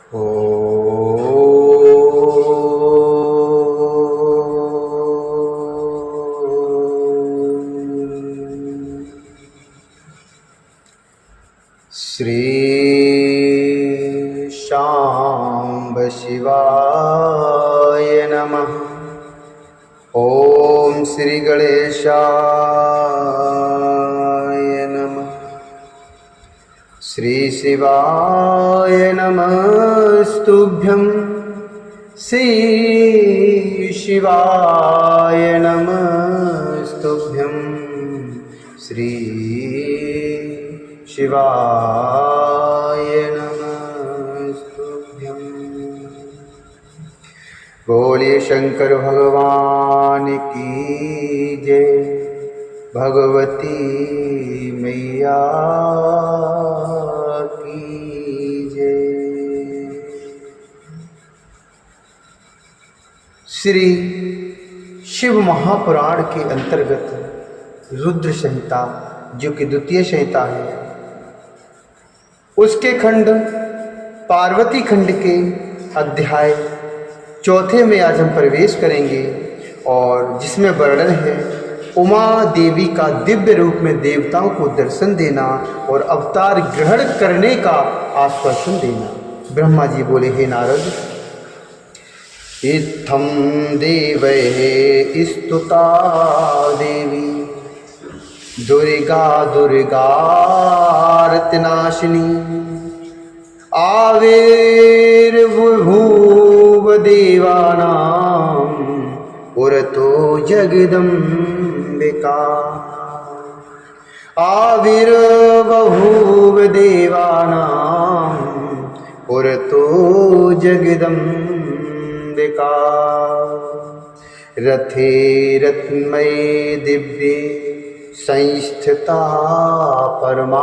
ओ श्री शांब शिवाय नमः। ओम श्री गणेशाय नमः। श्री शिवाय नमस्तुभ्यं। श्री शिवाय नमस्तुभ्यं। श्री शिवाय नमस्तुभ्यं। बोलिए शंकर भगवान की जय। भगवती मैया की जय। श्री शिव महापुराण के अंतर्गत रुद्र संहिता, जो कि द्वितीय संहिता है, उसके खंड पार्वती खंड के अध्याय चौथे में आज हम प्रवेश करेंगे, और जिसमें वर्णन है उमा देवी का दिव्य रूप में देवताओं को दर्शन देना और अवतार ग्रहण करने का आश्वासन देना। ब्रह्मा जी बोले, हे नारद, इत्थं देवैः स्तुता देवी दुर्गा दुर्गार्तिनाशिनी आविर्बभूव देवानां पुरतो जगदम्बिका। आविर्बभूव देवानां पुरतो जगदम्बिका। रथे रत्नमये दिव्ये संस्थिता परमाद्भुते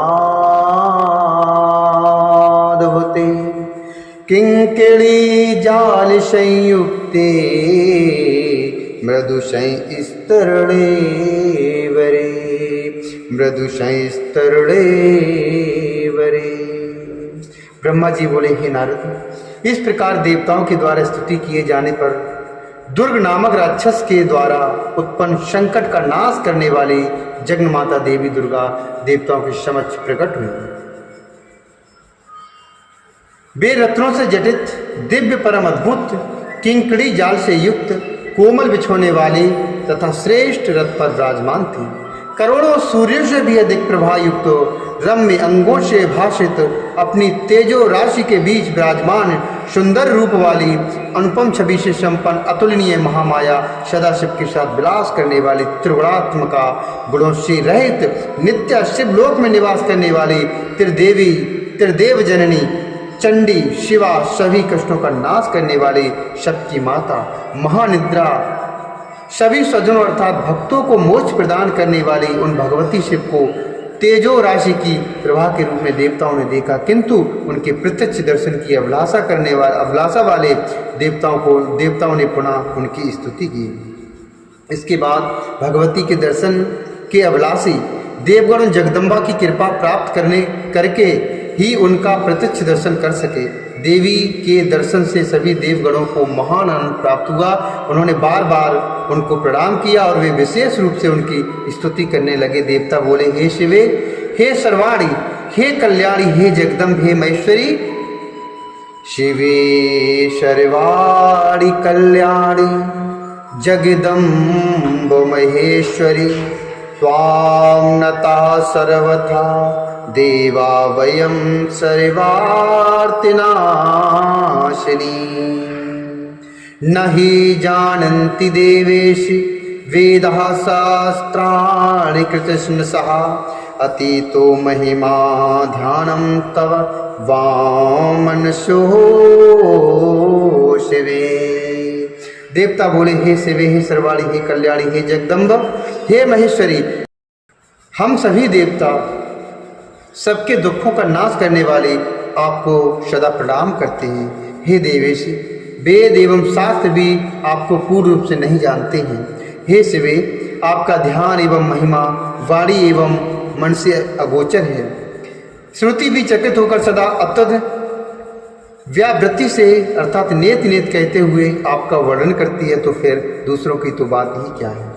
किंकिणी जाल संयुक्ते मृदु संस्तरणे वरे। मृदु संस्तरणे वरे। ब्रह्मा जी बोले, हे नारद, इस प्रकार देवताओं के द्वारा स्तुति किए जाने पर दुर्ग नामक राक्षस के द्वारा उत्पन्न संकट का नाश करने वाली जगन्माता देवी दुर्गा देवताओं के समक्ष प्रकट हुई। वे रत्नों से जटित दिव्य परम अद्भुत किंकड़ी जाल से युक्त कोमल बिछोने वाली तथा श्रेष्ठ रथ पर विराजमान थी। करोड़ों सूर्यों से भी अधिक प्रभा युक्त रम्य अंगों से भाषित अपनी तेजो राशि के बीच विराजमान सुंदर रूप वाली अनुपम छवि से संपन्न अतुलनीय महामाया सदाशिव के साथ विलास करने वाली त्रिगुणात्मका गुणों से रहित नित्य शिवलोक में निवास करने वाली त्रिदेवी त्रिदेव जननी चंडी शिवा, सभी कष्टों का नाश करने वाली शक्ति माता महानिद्रा, सभी सज्जनों अर्थात भक्तों को मोक्ष प्रदान करने वाली उन भगवती शिव को तेजो राशि की प्रभा के रूप में देवताओं ने देखा, किंतु उनके प्रत्यक्ष दर्शन की अभिलाषा वाले देवताओं ने पुनः उनकी स्तुति की। इसके बाद भगवती के दर्शन के अभिलाषी देवगण जगदम्बा की कृपा प्राप्त करके ही उनका प्रत्यक्ष दर्शन कर सके। देवी के दर्शन से सभी देवगणों को महान आनंद प्राप्त हुआ। उन्होंने बार बार उनको प्रणाम किया और वे विशेष रूप से उनकी स्तुति करने लगे। देवता बोले, हे शिवे, हे सर्वाणी, हे कल्याणी, हे जगदम्ब, हे महेश्वरी। शिवे सर्वाणी कल्याणी जगदम्ब महेश्वरी त्वां नता सर्वथा देवा वयं सर्वार्तिनाशिनी। न हि जानन्ति देवेशि वेदः शास्त्राणि कृतस्नसः अतीतो महिमा ध्यानं तव वामनसो शिवे। देवता बोले, हे शिवे, हे सर्वाणी, हे कल्याणी, हे जगदम्ब, हे महेश्वरी, हम सभी देवता सबके दुखों का नाश करने वाले आपको सदा प्रणाम करते हैं। हे देवेश, वेद एवं शास्त्र भी आपको पूर्ण रूप से नहीं जानते हैं। हे शिवे, आपका ध्यान एवं महिमा वाणी एवं मन से अगोचर है। श्रुति भी चकित होकर सदा अत्यध व्यावृत्ति से अर्थात नेत नेत कहते हुए आपका वर्णन करती है, तो फिर दूसरों की तो बात ही क्या है।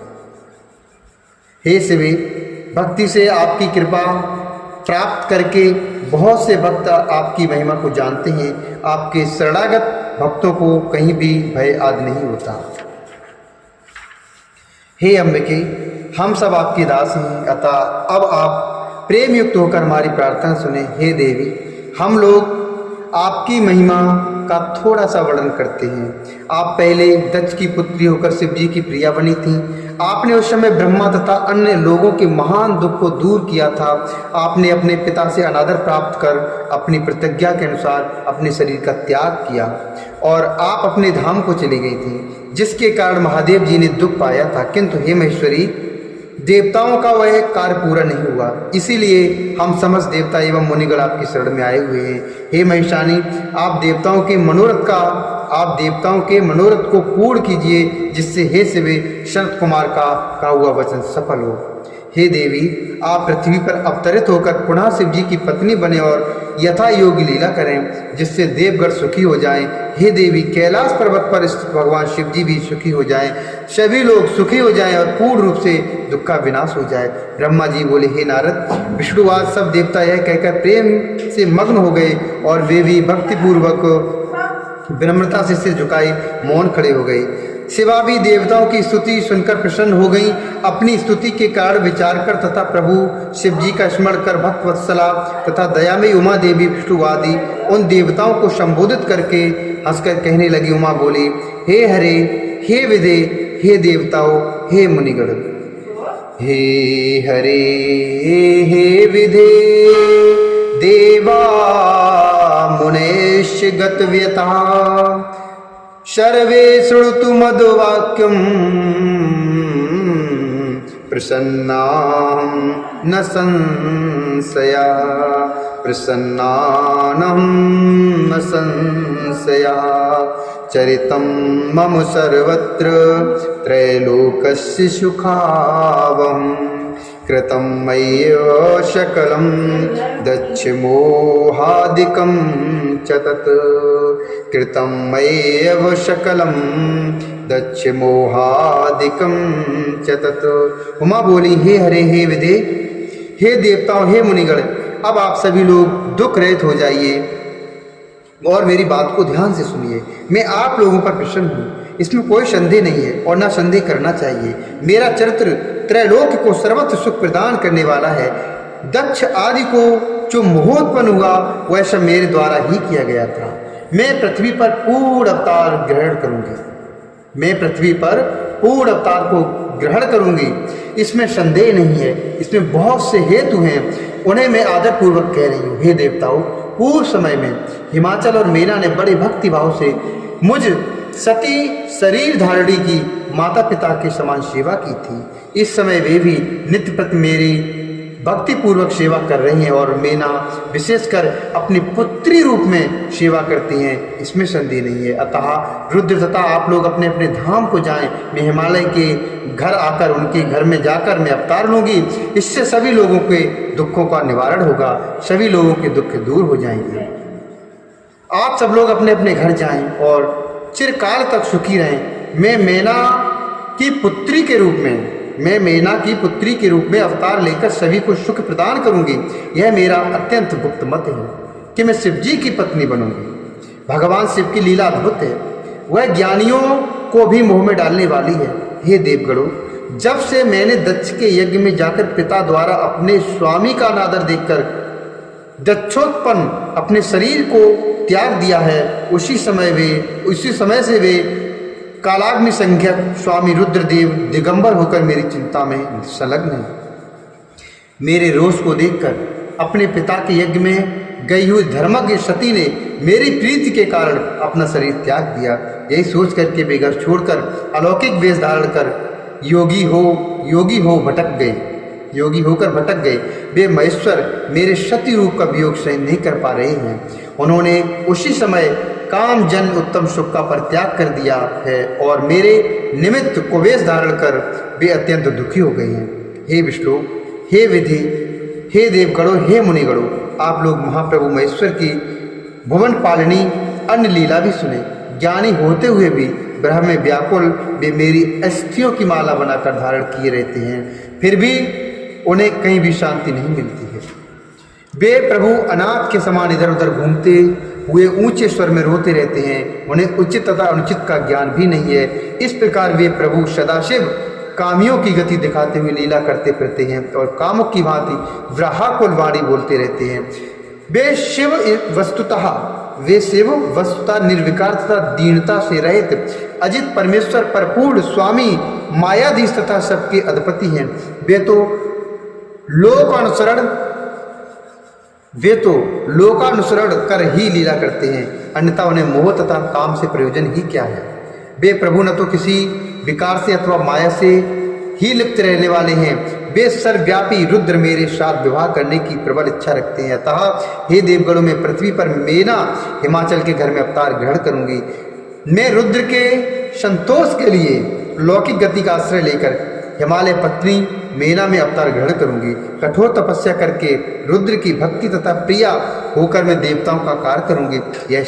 हे शिवे, भक्ति से आपकी कृपा प्राप्त करके बहुत से भक्त आपकी महिमा को जानते हैं। आपके शरणागत भक्तों को कहीं भी भय आदि नहीं होता। हे अम्बिके, हम सब आपकी दास हैं, अतः अब आप प्रेम युक्त होकर हमारी प्रार्थना सुने। हे देवी, हम लोग आपकी महिमा का थोड़ा सा वर्णन करते हैं। आप पहले दक्ष की पुत्री होकर शिव जी की प्रिया बनी थी। आपने उस समय ब्रह्मा तथा अन्य लोगों के महान दुख को दूर किया था। आपने अपने पिता से अनादर प्राप्त कर अपनी प्रतिज्ञा के अनुसार अपने शरीर का त्याग किया और आप अपने धाम को चली गई थी, जिसके कारण महादेव जी ने दुख पाया था। किंतु हे महेश्वरी, देवताओं का वह कार्य पूरा नहीं हुआ, इसीलिए हम समस्त देवता एवं मुनिगण आपकी शरण में आए हुए हैं। हे महिषाणी, आप देवताओं के मनोरथ को पूर्ण कीजिए, जिससे हे शिवे शरत कुमार का कहा हुआ वचन सफल हो। हे देवी, आप पृथ्वी पर अवतरित होकर पुनः शिव जी की पत्नी बने और यथा योगी लीला करें, जिससे देवगण सुखी हो जाएं। हे देवी, कैलाश पर्वत पर भगवान शिव जी भी सुखी हो जाएं, सभी लोग सुखी हो जाएं और पूर्ण रूप से दुख का विनाश हो जाए। ब्रह्मा जी बोले, हे नारद, विष्णुवाद सब देवता यह कहकर प्रेम से मग्न हो गए और वे भी भक्तिपूर्वक विनम्रता से सिर झुकाए मौन खड़े हो गए। शिवा भी देवताओं की स्तुति सुनकर प्रसन्न हो गई। अपनी स्तुति के कारण विचार कर तथा प्रभु शिव जी का स्मरण कर भक्त वत्सला तथा दयामयी उमा देवी विष्णुवादी उन देवताओं को संबोधित करके हंसकर कहने लगी। उमा बोली, हे हरे, हे विदे, हे देवताओं, हे मुनिगण। हे हरे, हे विदे, देवा मुनेश गतव्यता, सर्वे श्रुणुतु मद्वाक्यं, प्रसन्ना न संशया, प्रसन्नानं न संशया, चरितं मम सर्वत्र त्रैलोकस्य सुखावहम्, कृतं मय्येव सकलं दक्षमोहादिकं च तत्, कृतं मय्येव सकलं दक्षमोहादिकं च तत्। उमा बोली, हे हरे, हे विदे, हे देवताओं, हे मुनिगण, अब आप सभी लोग दुख रहित हो जाइए और मेरी बात को ध्यान से सुनिए। मैं आप लोगों पर प्रसन्न हूँ, इसमें कोई संदेह नहीं है और ना संदेह करना चाहिए। मेरा चरित्र त्रैलोक को सर्वत्र सुख प्रदान करने वाला है। दक्ष आदि को जो मोह उत्पन्न हुआ वह सब मेरे द्वारा ही किया गया था। मैं पृथ्वी पर पूर्ण अवतार ग्रहण करूंगी, मैं पृथ्वी पर पूर्ण अवतार को ग्रहण करूंगी, इसमें संदेह नहीं है। इसमें बहुत से हेतु हैं, उन्हें मैं आदरपूर्वक कह रही हूँ। हे देवताओं, पूर्व समय में हिमाचल और मीना ने बड़े भक्ति भाव से मुझ सती शरीर धारणी की माता पिता के समान सेवा की थी। इस समय वे भी नित्य प्रति मेरी भक्ति पूर्वक सेवा कर रही हैं और मीना विशेषकर अपनी पुत्री रूप में सेवा करती हैं, इसमें संदेह नहीं है। अतः रुद्र तथा आप लोग अपने अपने धाम को जाएं। मैं हिमालय के घर आकर उनके घर में जाकर मैं अवतार लूँगी। इससे सभी लोगों के दुखों का निवारण होगा, सभी लोगों के दुख दूर हो जाएंगे। आप सब लोग अपने अपने घर जाएं और चिरकाल तक सुखी रहें। मैं मेना की पुत्री के रूप में अवतार लेकर सभी को सुख प्रदान करूंगी। यह मेरा अत्यंत गुप्त मत है कि मैं शिव जी की पत्नी बनूंगी। भगवान शिव की लीला अद्भुत है, वह ज्ञानियों को भी मोह में डालने वाली है। हे देवगणों, जब से मैंने दक्ष के यज्ञ में जाकर पिता द्वारा अपने स्वामी का अनादर देखकर दक्षोत्पन्न अपने शरीर को त्याग दिया है, उसी समय से वे कालाग्नि संज्ञक स्वामी रुद्रदेव दिगंबर होकर मेरी चिंता में संलग्न है। मेरे रोष को देखकर अपने पिता के यज्ञ में गई हुई धर्मज्ञ सती ने मेरी प्रीति के कारण अपना शरीर त्याग दिया। यही सोच करके वे घर छोड़कर अलौकिक वेश धारण कर योगी होकर भटक गए। वे महेश्वर मेरे सती रूप का वियोग सहन नहीं कर पा रहे हैं। उन्होंने उसी समय काम जन उत्तम सुख का परित्याग कर दिया है और मेरे निमित्त कुवेश धारण कर वे अत्यंत दुखी हो गए हैं। हे विष्णु, हे विधि, हे देवगणों, हे मुनिगणों, आप लोग महाप्रभु महेश्वर की भुवन पालिनी अन्य लीला भी सुने। ज्ञानी होते हुए भी ब्रह्म में व्याकुल वे मेरी अस्थियों की माला बनाकर धारण किए रहते हैं, फिर भी उन्हें कहीं भी शांति नहीं मिलती है। वे प्रभु अनाथ के समान इधर उधर घूमते हुए ऊंचे स्वर में रोते रहते हैं, उन्हें उचित तथा अनुचित का ज्ञान भी नहीं है। इस प्रकार वे प्रभु सदाशिव कामियों की गति दिखाते हुए लीला करते फिरते हैं और कामुक की भांति व्राहाकुल वाणी बोलते रहते हैं। वे शिव वस्तुतः निर्विकार तथा दीनता से रहित अजित परमेश्वर परिपूर्ण स्वामी मायाधीश तथा सबके अधिपति हैं। वे तो लोकानुसरण कर ही लीला करते हैं, अन्यथा उन्हें मोह तथा काम से प्रयोजन ही क्या है। वे प्रभु न तो किसी विकार से अथवा माया से ही लिप्त रहने वाले हैं। वे सर्वव्यापी रुद्र मेरे साथ विवाह करने की प्रबल इच्छा रखते हैं। अतः हे देवगणों में पृथ्वी पर मेना हिमाचल के घर में अवतार ग्रहण करूंगी। मैं रुद्र के संतोष के लिए लौकिक गति का आश्रय लेकर हिमालय पत्नी मेना में अवतार ग्रहण करूंगी। कठोर तपस्या करके रुद्र की भक्ति तथा प्रिया होकर मैं देवताओं का कार्य करूंगी। यह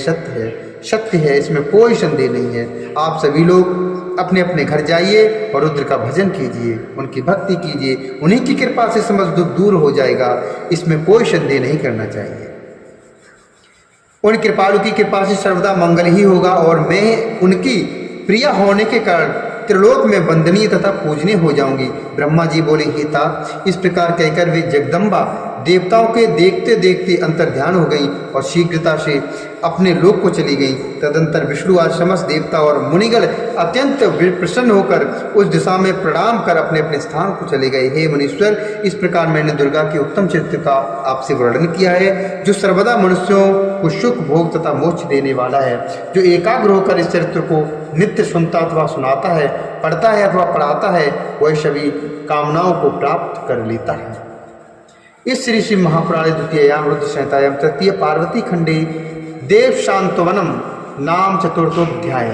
सत्य है, इसमें कोई संदेह नहीं है। आप सभी लोग अपने अपने घर जाइए और रुद्र का भजन कीजिए, उनकी भक्ति कीजिए, उन्हीं की कृपा से समस्त दुख दूर हो जाएगा, इसमें कोई संदेह नहीं करना चाहिए। उन कृपालु की कृपा से सर्वदा मंगल ही होगा और मैं उनकी प्रिया होने के कारण त्रिलोक में वंदनीय तथा पूजनीय हो जाऊंगी। ब्रह्मा जी बोले, हे तात, इस प्रकार कहकर वे जगदम्बा देवताओं के देखते देखते अंतर ध्यान हो गई और शीघ्रता से अपने लोक को चली गई। तदंतर विष्णु आज समस्त देवता और मुनिगण अत्यंत प्रसन्न होकर उस दिशा में प्रणाम कर अपने अपने स्थान को चले गए। हे मुनीश्वर, इस प्रकार मैंने दुर्गा के उत्तम चरित्र का आपसे वर्णन किया है, जो सर्वदा मनुष्यों को सुख भोग तथा मोक्ष देने वाला है। जो एकाग्र होकर इस चरित्र को नित्य सुनता अथवा सुनाता है, पढ़ता है अथवा पढ़ाता है, वह सभी कामनाओं को प्राप्त कर लेता है। इस श्री श्री महापुराणे द्वितीयायाम रुद्र संहितायाम तृतीय पार्वती खंडे देव शांतवनम नाम चतुर्थोध्याय।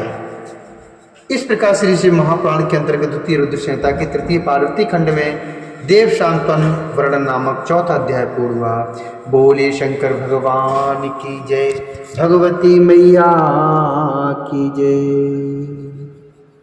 इस प्रकार श्री श्री महापुराण के अंतर्गत द्वितीय रुद्र संहिता के तृतीय पार्वती खंड में देव शांतवन वर्णन नामक चौथा अध्याय पूर्ण हुआ। बोले शंकर भगवान की जय, भगवती मैया की जय।